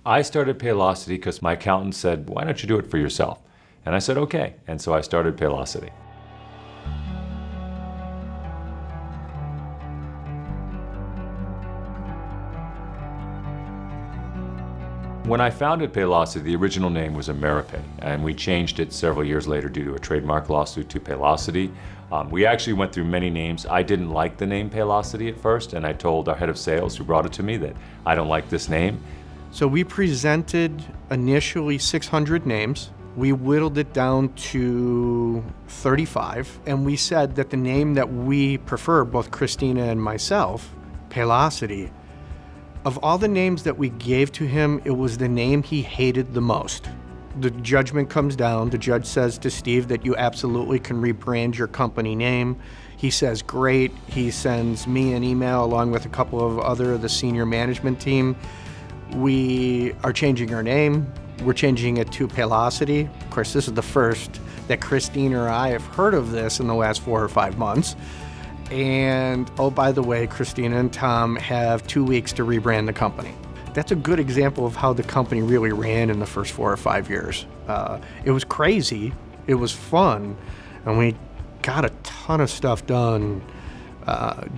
I started Paylocity because my accountant said, why don't you do it for yourself? And I said, okay. And so I started Paylocity. When I founded Paylocity, the original name was AmeriPay, and we changed it several years later due to a trademark lawsuit to Paylocity. We actually went through many names. I didn't like the name Paylocity at first, and I told our head of sales who brought it to me that I don't like this name. So we presented initially 600 names. We whittled it down to 35, and we said that the name that we prefer, both Christina and myself, Paylocity, of all the names that we gave to him, it was the name he hated the most. The judgment comes down. The judge says to Steve that you absolutely can rebrand your company name. He says, great. He sends me an email along with a couple of the senior management team. We are changing our name. We're changing it to Paylocity. Of course, this is the first that Christine or I have heard of this in the last 4 or 5 months. And, oh, by the way, Christina and Tom have 2 weeks to rebrand the company. That's a good example of how the company really ran in the first 4 or 5 years. It was crazy, it was fun, and we got a ton of stuff done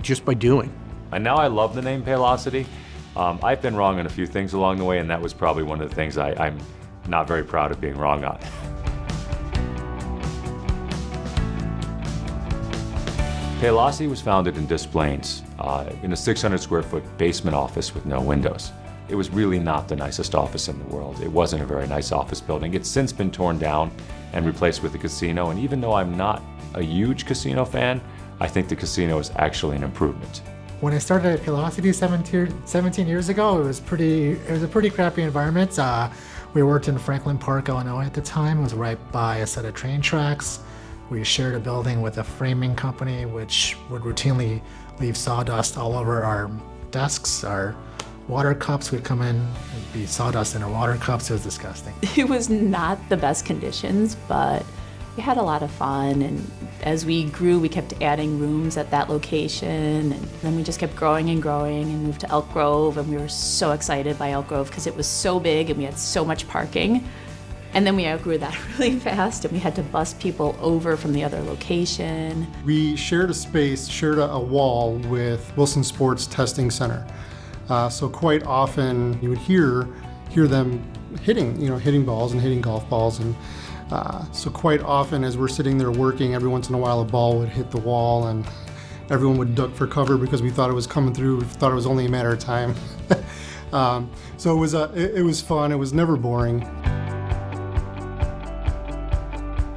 just by doing. And now I love the name Paylocity. I've been wrong on a few things along the way, and that was probably one of the things I'm not very proud of being wrong on. Paylocity was founded in Des Plaines in a 600 square foot basement office with no windows. It was really not the nicest office in the world. It wasn't a very nice office building. It's since been torn down and replaced with a casino, and even though I'm not a huge casino fan, I think the casino is actually an improvement. When I started at Paylocity 17 years ago, it was a pretty crappy environment. We worked in Franklin Park, Illinois at the time. It was right by a set of train tracks. We shared a building with a framing company which would routinely leave sawdust all over our desks. Our water cups would come in, it'd be sawdust in our water cups. It was disgusting. It was not the best conditions, but we had a lot of fun, and as we grew, we kept adding rooms at that location, and then we just kept growing and growing and moved to Elk Grove, and we were so excited by Elk Grove because it was so big and we had so much parking. And then we outgrew that really fast, and we had to bus people over from the other location. We shared a space, shared a wall with Wilson Sports Testing Center. So quite often you would hear them hitting balls and hitting golf balls. And so quite often as we're sitting there working, every once in a while a ball would hit the wall and everyone would duck for cover because we thought it was coming through. We thought it was only a matter of time. So it was fun. It was never boring.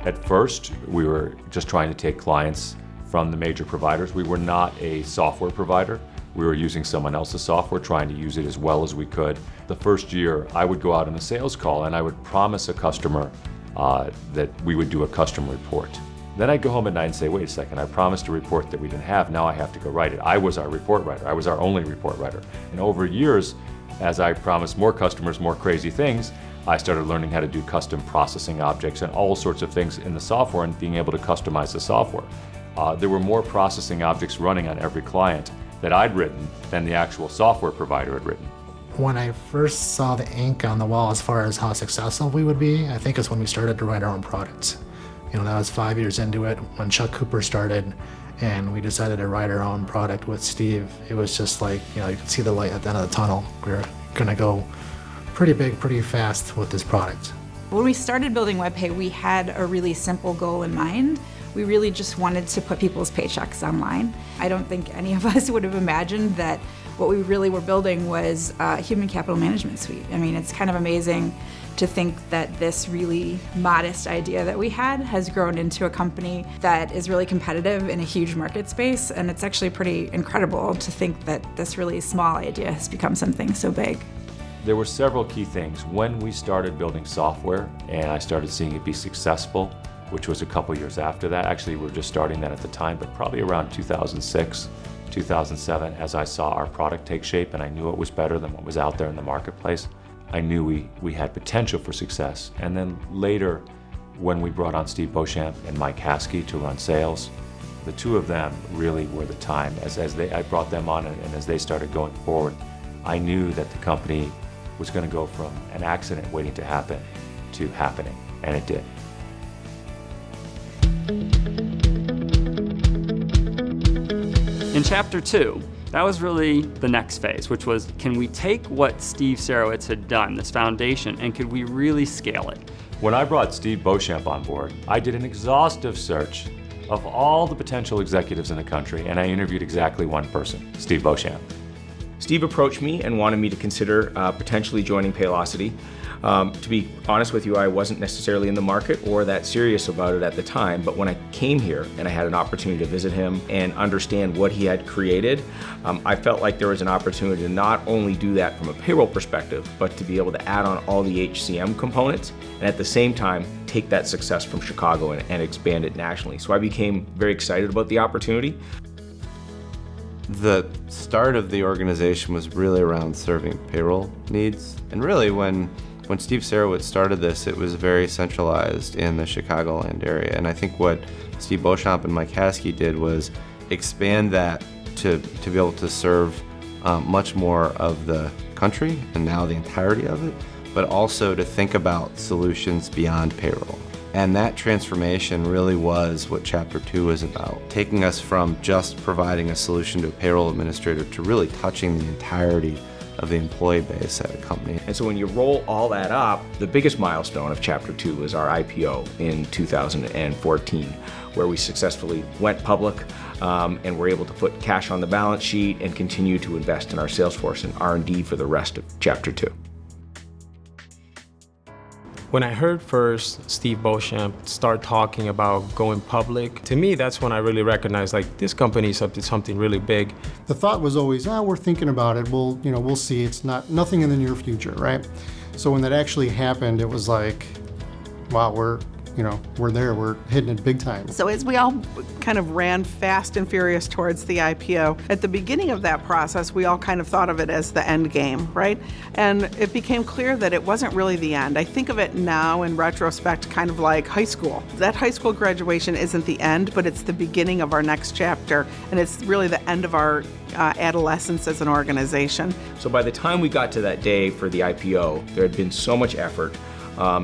At first, we were just trying to take clients from the major providers. We were not a software provider. We were using someone else's software, trying to use it as well as we could. The first year, I would go out on a sales call and I would promise a customer that we would do a custom report. Then I'd go home at night and say, wait a second, I promised a report that we didn't have, now I have to go write it. I was our report writer. I was our only report writer. And over years, as I promised more customers more crazy things, I started learning how to do custom processing objects and all sorts of things in the software and being able to customize the software. There were more processing objects running on every client that I'd written than the actual software provider had written. When I first saw the ink on the wall as far as how successful we would be, I think is when we started to write our own products. That was 5 years into it when Chuck Cooper started and we decided to write our own product with Steve. It was just like, you could see the light at the end of the tunnel. We were gonna go pretty big, pretty fast with this product. When we started building WebPay, we had a really simple goal in mind. We really just wanted to put people's paychecks online. I don't think any of us would have imagined that what we really were building was a human capital management suite. I mean, it's kind of amazing to think that this really modest idea that we had has grown into a company that is really competitive in a huge market space, and it's actually pretty incredible to think that this really small idea has become something so big. There were several key things. When we started building software and I started seeing it be successful, which was a couple years after that. Actually, we were just starting that at the time, but probably around 2006, 2007, as I saw our product take shape and I knew it was better than what was out there in the marketplace, I knew we had potential for success. And then later, when we brought on Steve Beauchamp and Mike Haskey to run sales, the two of them really were the time. I brought them on and as they started going forward, I knew that the company was going to go from an accident waiting to happen to happening, and it did. In Chapter 2, that was really the next phase, which was, can we take what Steve Sarowitz had done, this foundation, and could we really scale it? When I brought Steve Beauchamp on board, I did an exhaustive search of all the potential executives in the country, and I interviewed exactly one person, Steve Beauchamp. Steve approached me and wanted me to consider potentially joining Paylocity. To be honest with you, I wasn't necessarily in the market or that serious about it at the time, but when I came here and I had an opportunity to visit him and understand what he had created, I felt like there was an opportunity to not only do that from a payroll perspective, but to be able to add on all the HCM components and at the same time take that success from Chicago and expand it nationally. So I became very excited about the opportunity. The start of the organization was really around serving payroll needs. And really when Steve Sarowitz started this, it was very centralized in the Chicagoland area. And I think what Steve Beauchamp and Mike Haskey did was expand that to be able to serve much more of the country and now the entirety of it, but also to think about solutions beyond payroll. And that transformation really was what Chapter 2 is about, taking us from just providing a solution to a payroll administrator to really touching the entirety of the employee base at a company. And so when you roll all that up, the biggest milestone of Chapter 2 is our IPO in 2014, where we successfully went public and were able to put cash on the balance sheet and continue to invest in our sales force and R&D for the rest of Chapter 2. When I heard first Steve Beauchamp start talking about going public, to me that's when I really recognized like this company is up to something really big. The thought was always, we're thinking about it. We'll see. It's nothing in the near future, right? So when that actually happened, it was like, wow, we're there. We're hitting it big time. So as we all kind of ran fast and furious towards the IPO, at the beginning of that process, we all kind of thought of it as the end game, right? And it became clear that it wasn't really the end. I think of it now in retrospect kind of like high school. That high school graduation isn't the end, but it's the beginning of our next chapter, and it's really the end of our adolescence as an organization. So by the time we got to that day for the IPO, there had been so much effort,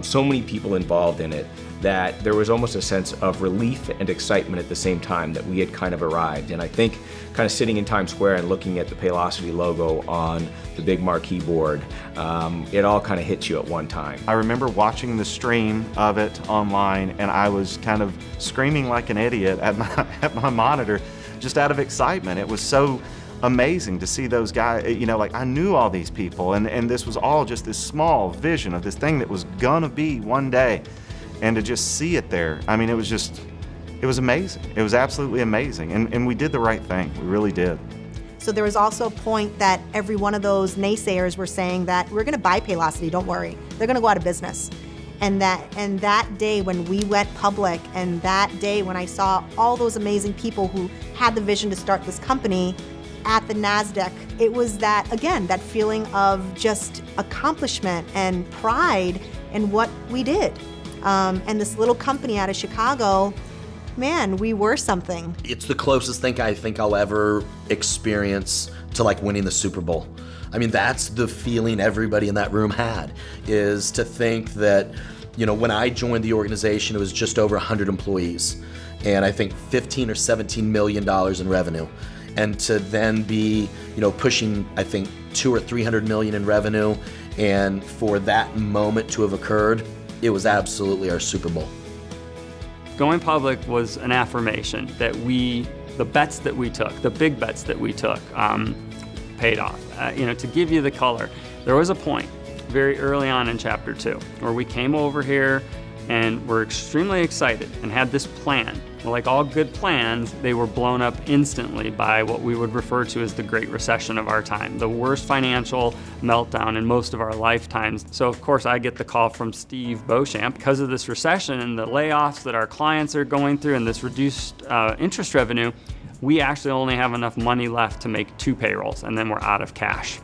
so many people involved in it, that there was almost a sense of relief and excitement at the same time that we had kind of arrived. And I think kind of sitting in Times Square and looking at the Paylocity logo on the big marquee board, it all kind of hits you at one time. I remember watching the stream of it online and I was kind of screaming like an idiot at my monitor just out of excitement. It was so amazing to see those guys, like I knew all these people and this was all just this small vision of this thing that was gonna be one day. And to just see it there, I mean, it was amazing. It was absolutely amazing. And we did the right thing, we really did. So there was also a point that every one of those naysayers were saying that we're gonna buy Paylocity, don't worry. They're gonna go out of business. And that day when we went public, and that day when I saw all those amazing people who had the vision to start this company at the NASDAQ, it was that, again, that feeling of just accomplishment and pride in what we did. And this little company out of Chicago, man, we were something. It's the closest thing I think I'll ever experience to like winning the Super Bowl. I mean, that's the feeling everybody in that room had, is to think that, when I joined the organization, it was just over 100 employees and I think $15 or $17 million in revenue. And to then be, pushing, I think, $200 or $300 million in revenue, and for that moment to have occurred, it was absolutely our Super Bowl. Going public was an affirmation that the bets that we took, the big bets that we took, paid off. To give you the color, there was a point very early on in Chapter 2 where we came over here and were extremely excited and had this plan. Well, like all good plans, they were blown up instantly by what we would refer to as the Great Recession of our time, the worst financial meltdown in most of our lifetimes. So of course I get the call from Steve Beauchamp because of this recession and the layoffs that our clients are going through and this reduced interest revenue. We actually only have enough money left to make 2 payrolls and then we're out of cash.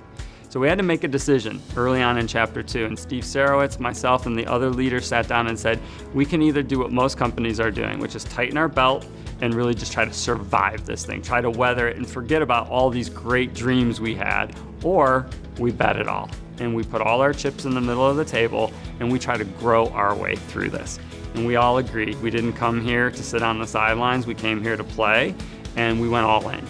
So we had to make a decision early on in Chapter 2, and Steve Sarowitz, myself, and the other leaders sat down and said, we can either do what most companies are doing, which is tighten our belt and really just try to survive this thing, try to weather it and forget about all these great dreams we had, or we bet it all. and we put all our chips in the middle of the table, and we try to grow our way through this. And we all agree. We didn't come here to sit on the sidelines. We came here to play, and we went all in.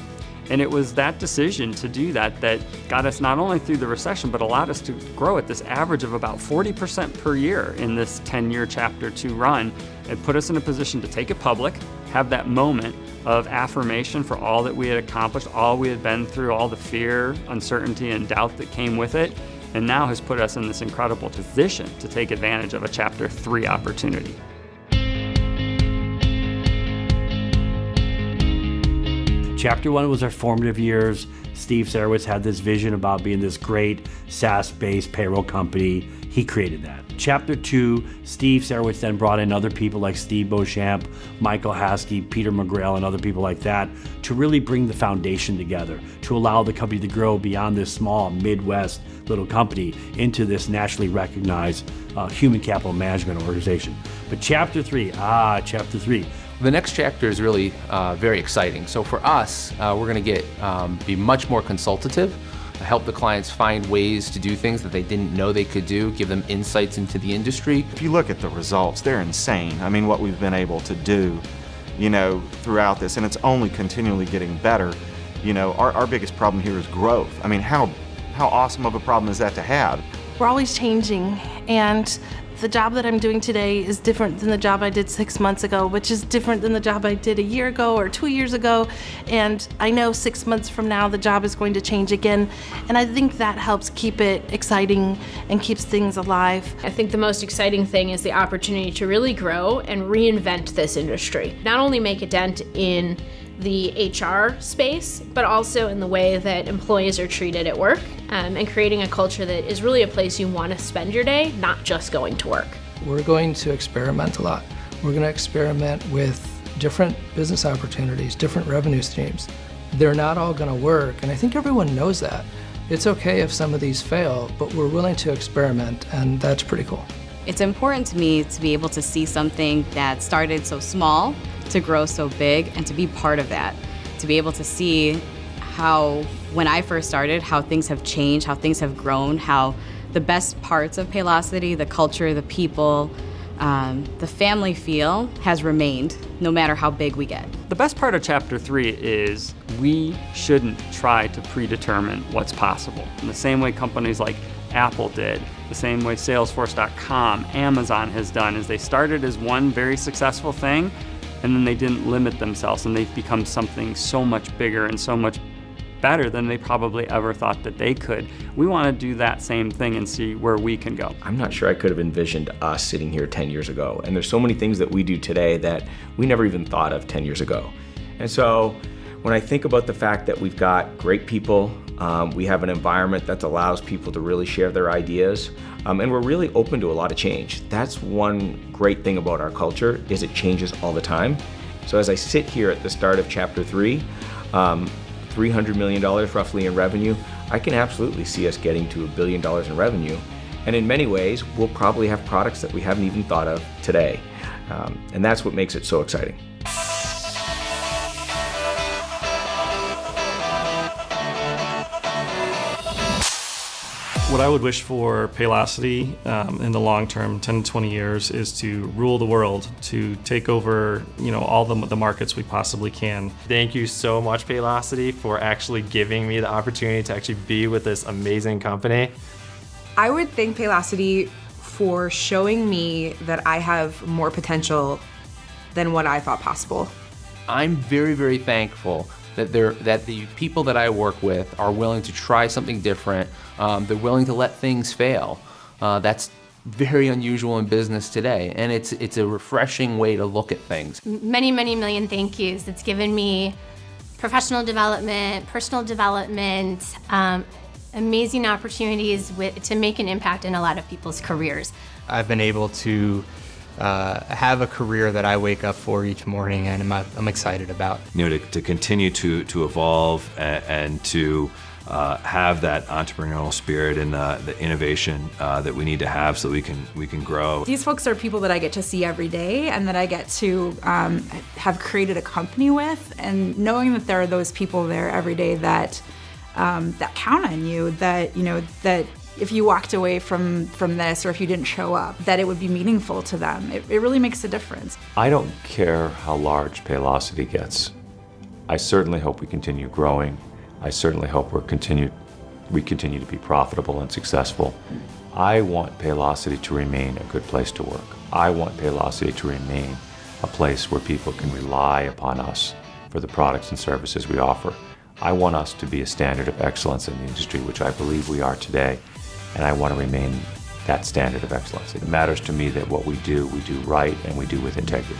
And it was that decision to do that that got us not only through the recession, but allowed us to grow at this average of about 40% per year in this 10-year Chapter 2 run. It put us in a position to take it public, have that moment of affirmation for all that we had accomplished, all we had been through, all the fear, uncertainty, and doubt that came with it, and now has put us in this incredible position to take advantage of a Chapter 3 opportunity. Chapter 1 was our formative years. Steve Sarowitz had this vision about being this great SaaS-based payroll company. He created that. Chapter 2, Steve Sarowitz then brought in other people like Steve Beauchamp, Michael Haskey, Peter McGrail, and other people like that to really bring the foundation together, to allow the company to grow beyond this small Midwest little company into this nationally recognized human capital management organization. But Chapter 3. The next chapter is really very exciting. So for us, we're going to be much more consultative, help the clients find ways to do things that they didn't know they could do, give them insights into the industry. If you look at the results, they're insane. I mean, what we've been able to do, throughout this, and it's only continually getting better. Our biggest problem here is growth. I mean, how awesome of a problem is that to have? We're always changing, and the job that I'm doing today is different than the job I did 6 months ago, which is different than the job I did a year ago or 2 years ago. And I know 6 months from now the job is going to change again. And I think that helps keep it exciting and keeps things alive. I think the most exciting thing is the opportunity to really grow and reinvent this industry. Not only make a dent in the HR space, but also in the way that employees are treated at work, and creating a culture that is really a place you want to spend your day, not just going to work. We're going to experiment a lot. We're going to experiment with different business opportunities, different revenue streams. They're not all going to work, and I think everyone knows that. It's okay if some of these fail, but we're willing to experiment, and that's pretty cool. It's important to me to be able to see something that started so small to grow so big, and to be part of that, to be able to see how, when I first started, how things have changed, how things have grown, how the best parts of Paylocity, the culture, the people, the family feel has remained no matter how big we get. The best part of Chapter 3 is we shouldn't try to predetermine what's possible. In the same way companies like Apple did, the same way Salesforce.com, Amazon has done, is they started as one very successful thing, and then they didn't limit themselves, and they've become something so much bigger and so much better than they probably ever thought that they could. We want to do that same thing and see where we can go. I'm not sure I could have envisioned us sitting here 10 years ago. And there's so many things that we do today that we never even thought of 10 years ago. And so when I think about the fact that we've got great people, we have an environment that allows people to really share their ideas, and we're really open to a lot of change. That's one great thing about our culture, is it changes all the time. So as I sit here at the start of Chapter 3, $300 million roughly in revenue, I can absolutely see us getting to $1 billion in revenue. And in many ways, we'll probably have products that we haven't even thought of today. And that's what makes it so exciting. What I would wish for Paylocity in the long term, 10 to 20 years, is to rule the world, to take over, all the markets we possibly can. Thank you so much, Paylocity, for actually giving me the opportunity to actually be with this amazing company. I would thank Paylocity for showing me that I have more potential than what I thought possible. I'm very, very thankful that the people that I work with are willing to try something different. They're willing to let things fail. That's very unusual in business today, and it's a refreshing way to look at things. Many, many million thank yous. It's given me professional development, personal development, amazing opportunities to make an impact in a lot of people's careers. I've been able to have a career that I wake up for each morning, and I'm excited about. To continue to evolve and to have that entrepreneurial spirit and the innovation that we need to have so we can grow. These folks are people that I get to see every day and that I get to have created a company with, and knowing that there are those people there every day that that count on you, that if you walked away from this, or if you didn't show up, that it would be meaningful to them. It really makes a difference. I don't care how large Paylocity gets. I certainly hope we continue growing. I certainly hope we continue to be profitable and successful. I want Paylocity to remain a good place to work. I want Paylocity to remain a place where people can rely upon us for the products and services we offer. I want us to be a standard of excellence in the industry, which I believe we are today, and I want to remain that standard of excellence. It matters to me that what we do right and we do with integrity.